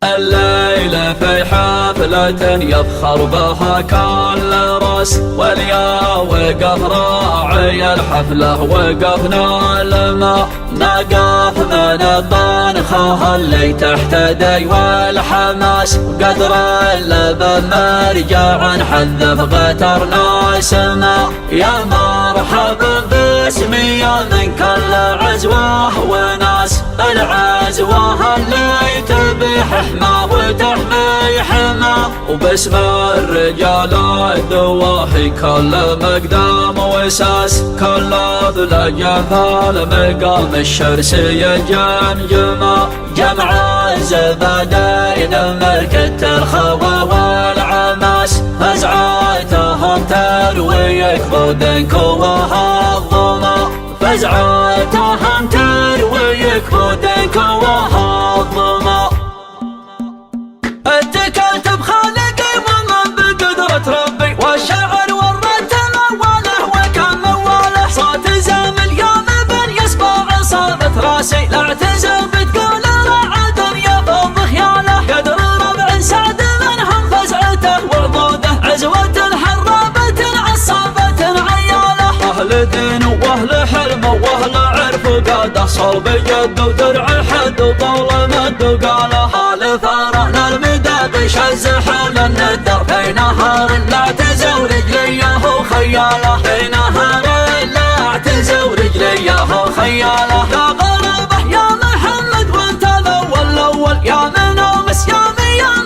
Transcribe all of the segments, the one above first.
الليلة في حفلة يفخر بها كل راس، واليا وقف راعي الحفلة وقفنا لما نقف من الطنخة اللي تحت دي والحماس، قدر اللبن مرجع نحذف غترنا سما. يا مرحبا باسمي يا من كل عزوة وناس، العزوة اللي تبي حما وتحمي حما، وباسم الرجال الدواحي كل مقدام وساس، كل ذل جمال مقام الشرسي جمجمة. جمع الزبدين ملكة الخوى والعماس، فزعاتهم ترويك بودنك وهالظما، فزعاتهم ترويك بودنك وهالظما. اتكلت بخالقي ومن بقدرة ربي، والشعر والرتم موله وكان موله، صوت زامل يوم بن يسبع صابت راسي، لا اعتزل بتقول رعد يفض خياله، قدر ربع سعد منهم فزعته وعضوده، عزوة حرابة عصابة عياله، اهل دين واهل حلم واهل عرف وقاده، صلب جد ودرع حد وطول مد وقاله، حال ثارنا المدى شز حول الندر، في نهار لا اعتزل رجليه وخياله، في نهار لا اعتزل رجليه وخياله. يا غربه يا محمد وانت الاول يا من امس يا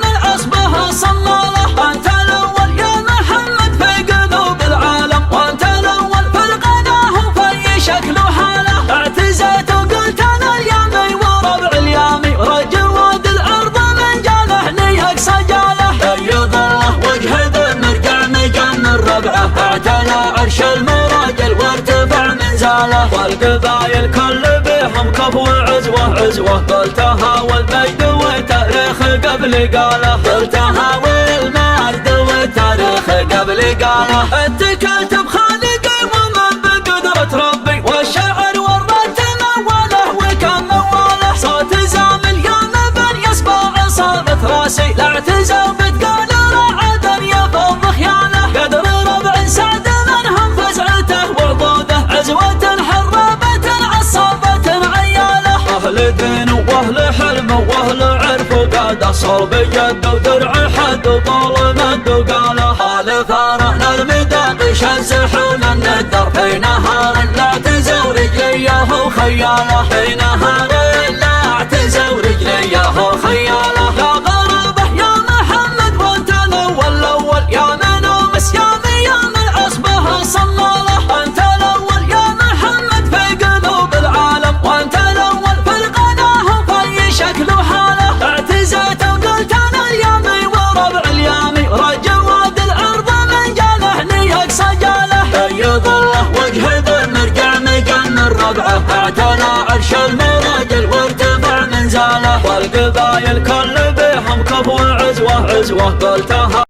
من عصبه صماله، انت الاول يا محمد في قلوب العالم، وانت الاول في القناه وفي شكل وحاله، اعتزيت وقلت انا اليامي وربع اليامي، رجل واد الارض من جاله لي سجاله، بيض الله وجه بمرجع مجن الربعه، اعتلى عرش المراجل وارتفع منزاله، والقبايل كل بهم كف وعزوه عزوه، قلتها والمجد وتاريخ قبل قاله، قلتها والمجد وتاريخ قبل قاله. اتكلت بخالقي ومن بقدرة ربي، والشعر والرتم موله وكان موله، صوت زامل يوم بن يسبع صابت راسي، لا اعتزل بتقول رعد يفض خياله، قدر ربع سعد منهم فزعته وعضوده، عزوة حرابة عصابة عياله، اهل دين واهل حلم واهل عرف وقاده، صلب جد ودرع حد وطول مد وقاله، حال ثارنا المدى شز حول الندر، في نهار لا اعتزل رجليه وخياله، في نهار لا اعتزل رجليه وخياله. يا غربه يا محمد وانت الاول يا من امس يا من عصبه صماله، انت الاول يا محمد في قلوب العالم، وانت الاول في القناه وفي شكل وحاله، اعتزيت وقلت انا اليامي وربع اليامي، رجل واد الارض من جاله لي سجاله، بيض الله وجه بمرجع مجن الربعه، اعتلى عرش المراجل وارتفع منزاله، والقبايل كل بهم كف وعزوه عزوه، قلتها